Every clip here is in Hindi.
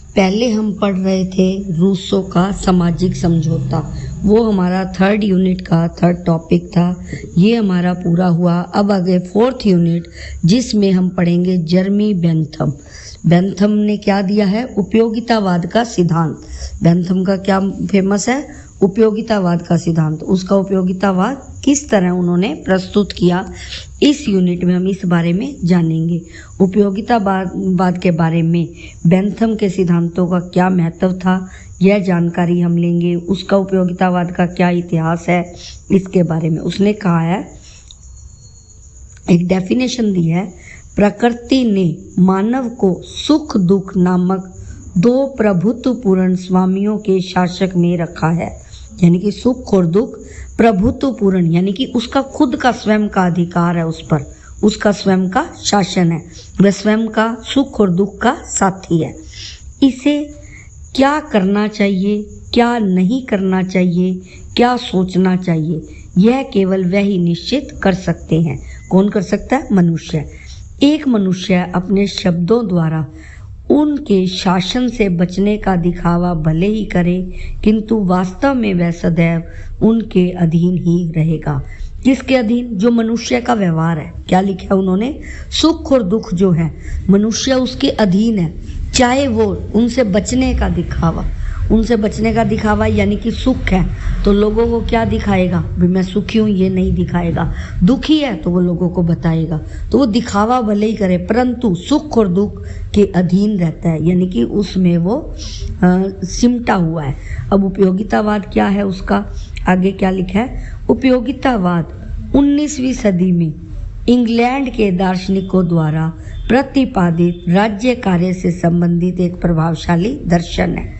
पहले हम पढ़ रहे थे रूसो का सामाजिक समझौता। वो हमारा 3rd यूनिट का 3rd टॉपिक था। ये हमारा पूरा हुआ। अब आगे 4th यूनिट जिसमें हम पढ़ेंगे जर्मी बेंथम। बेंथम ने क्या दिया है? उपयोगितावाद का सिद्धांत। बेंथम का क्या फेमस है? उपयोगितावाद का सिद्धांत। उसका उपयोगितावाद किस तरह उन्होंने प्रस्तुत किया, इस यूनिट में हम इस बारे में जानेंगे। उपयोगितावाद के बारे में बेंथम के सिद्धांतों का क्या महत्व था, यह जानकारी हम लेंगे। उसका उपयोगितावाद का क्या इतिहास है, इसके बारे में उसने कहा है, एक डेफिनेशन दी है, प्रकृति ने मानव को सुख दुख नामक 2 प्रभुत्वपूर्ण स्वामियों के शासक में रखा है। यानी कि सुख और दुख प्रभुत्वपूर्ण, यानी कि उसका खुद का स्वयं का अधिकार है, उस पर उसका स्वयं का शासन है, वह स्वयं का सुख और दुख का साथी है। इसे क्या करना चाहिए, क्या नहीं करना चाहिए, क्या सोचना चाहिए, यह केवल वह ही निश्चित कर सकते हैं। कौन कर सकता है? मनुष्य। एक मनुष्य अपने शब्दों द्वारा उनके शासन से बचने का दिखावा भले ही करे, किंतु वास्तव में वह सदैव उनके अधीन ही रहेगा। किसके अधीन? जो मनुष्य का व्यवहार है। क्या लिखा है उन्होंने? सुख और दुख जो है मनुष्य उसके अधीन है, चाहे वो उनसे बचने का दिखावा यानी कि सुख है तो लोगों को क्या दिखाएगा? भी मैं सुखी हूँ, ये नहीं दिखाएगा। दुखी है तो वो लोगों को बताएगा। तो वो दिखावा भले ही करे परंतु सुख और दुख के अधीन रहता है, यानी कि उसमें वो सिमटा हुआ है। अब उपयोगितावाद क्या है, उसका आगे क्या लिखा है? उपयोगितावाद 19वीं सदी में इंग्लैंड के दार्शनिकों द्वारा प्रतिपादित राज्य कार्य से संबंधित एक प्रभावशाली दर्शन है।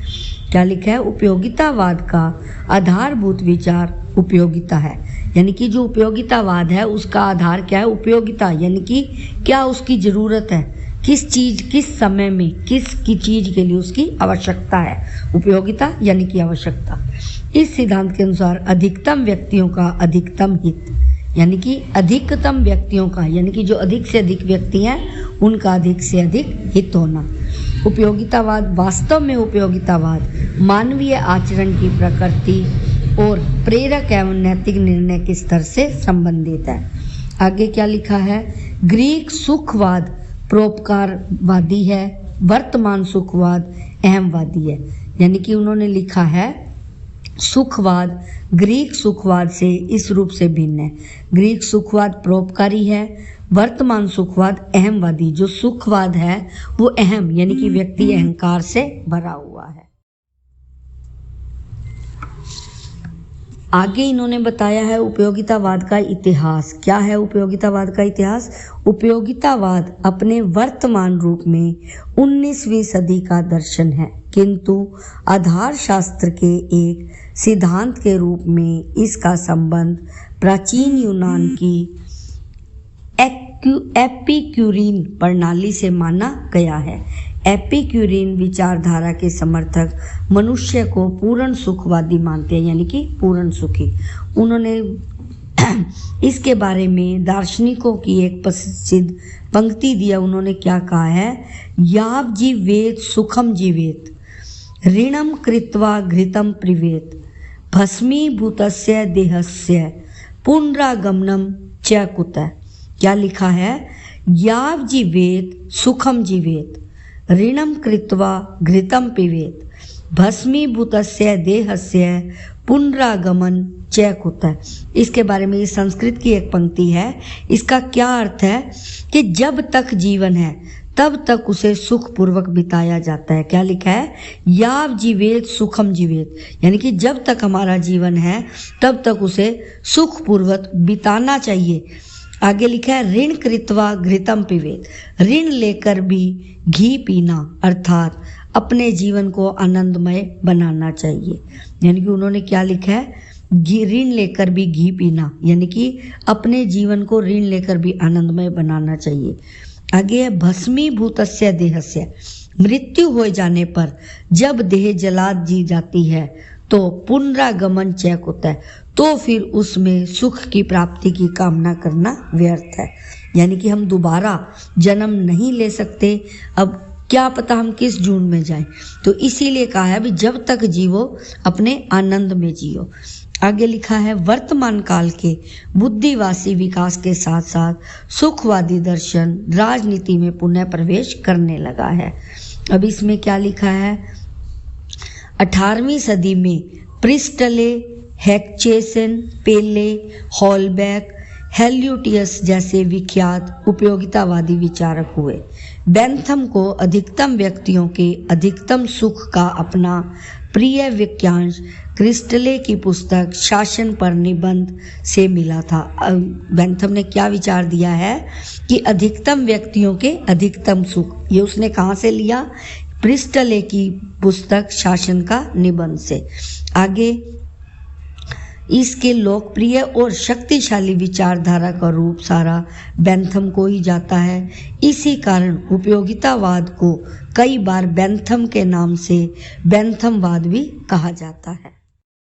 क्या लिखा है? उपयोगितावाद का आधारभूत विचार उपयोगिता है। यानी कि जो उपयोगितावाद है उसका आधार क्या है? उपयोगिता, यानी कि क्या उसकी ज़रूरत है, किस चीज़ किस समय में किस की चीज़ के लिए उसकी आवश्यकता है। उपयोगिता यानी कि आवश्यकता। इस सिद्धांत के अनुसार अधिकतम व्यक्तियों का अधिकतम हित, यानी कि अधिकतम व्यक्तियों का, यानी कि जो अधिक से अधिक व्यक्ति हैं उनका अधिक से अधिक हित होना। उपयोगितावाद वास्तव में उपयोगितावाद मानवीय आचरण की प्रकृति और प्रेरक एवं नैतिक निर्णय के स्तर से संबंधित है। आगे क्या लिखा है? ग्रीक सुखवाद परोपकारवादी है, वर्तमान सुखवाद अहमवादी है। यानी कि उन्होंने लिखा है सुखवाद ग्रीक सुखवाद से इस रूप से भिन्न है। ग्रीक सुखवाद परोपकारी है, वर्तमान सुखवाद अहमवादी। जो सुखवाद है वो अहम यानी कि व्यक्ति अहंकार से भरा हुआ है। आगे इन्होंने बताया है उपयोगितावाद का इतिहास। क्या है उपयोगितावाद का इतिहास? उपयोगितावाद अपने वर्तमान रूप में 19वीं सदी का दर्शन है, किंतु आधार शास्त्र के एक सिद्धांत के रूप में इसका संबंध प्राचीन यूनान की एपिक्यूरीन प्रणाली से माना गया है। एपिक्यूरीन विचारधारा के समर्थक मनुष्य को पूर्ण सुखवादी मानते हैं, यानी कि पूर्ण सुखी। उन्होंने इसके बारे में दार्शनिकों की एक प्रसिद्ध पंक्ति दिया। उन्होंने क्या कहा है? याव जीवेत सुखम जीवेत, ऋणम कृत्वा घृतम प्रिवेत, भस्मीभूतस्य देहस्य पुनरागमनम च कुतः। क्या लिखा है? याव जीवेत सुखम जीवेत, ऋणम कृत्वा घृतम पिबेत, भस्मीभूतस्य देहस्य पुनरागमन च कुतः। इसके बारे में ये संस्कृत की एक पंक्ति है। इसका क्या अर्थ है कि जब तक जीवन है तब तक उसे सुखपूर्वक बिताया जाता है। क्या लिखा है? याव जीवेत सुखम जीवेत, यानी कि जब तक हमारा जीवन है तब तक उसे सुखपूर्वक बिताना चाहिए। आगे लिखा है ऋण कृत्वा घृतम पिबेत, ऋण लेकर भी घी पीना, अर्थात अपने जीवन को आनंदमय बनाना चाहिए। यानी कि उन्होंने क्या लिखा है? ऋण लेकर भी घी पीना, यानी कि अपने जीवन को ऋण लेकर भी आनंदमय बनाना चाहिए। आगे है भस्मीभूतस्य देहस्य, मृत्यु हो जाने पर जब देह जला दी जाती है तो पुनरागमन चेक होता है, तो फिर उसमें सुख की प्राप्ति की कामना करना व्यर्थ है। यानी कि हम दोबारा जन्म नहीं ले सकते। अब क्या पता हम किस जून में जाएं। तो इसीलिए कहा है अभी जब तक जीवो अपने आनंद में जियो। आगे लिखा है वर्तमान काल के बुद्धिवासी विकास के साथ साथ सुखवादी दर्शन राजनीति में पुनः प्रवेश करने लगा है। अब इसमें क्या लिखा है, 18वीं सदी में प्रिस्टले, हैक्चेसन, पेले, हॉलबैक, हेल्यूटियस जैसे विख्यात उपयोगितावादी विचारक हुए। बेंथम को अधिकतम व्यक्तियों के अधिकतम सुख का अपना प्रिय वाक्यांश क्रिस्टले की पुस्तक शासन पर निबंध से मिला था। बेंथम ने क्या विचार दिया है कि अधिकतम व्यक्तियों के अधिकतम सुख, ये उसने कहाँ से लिया, प्रिस्टले की पुस्तक शासन का निबंध से। आगे इसके लोकप्रिय और शक्तिशाली विचारधारा का रूप सारा बेंथम को ही जाता है। इसी कारण उपयोगितावाद को कई बार बेंथम के नाम से बेंथमवाद भी कहा जाता है।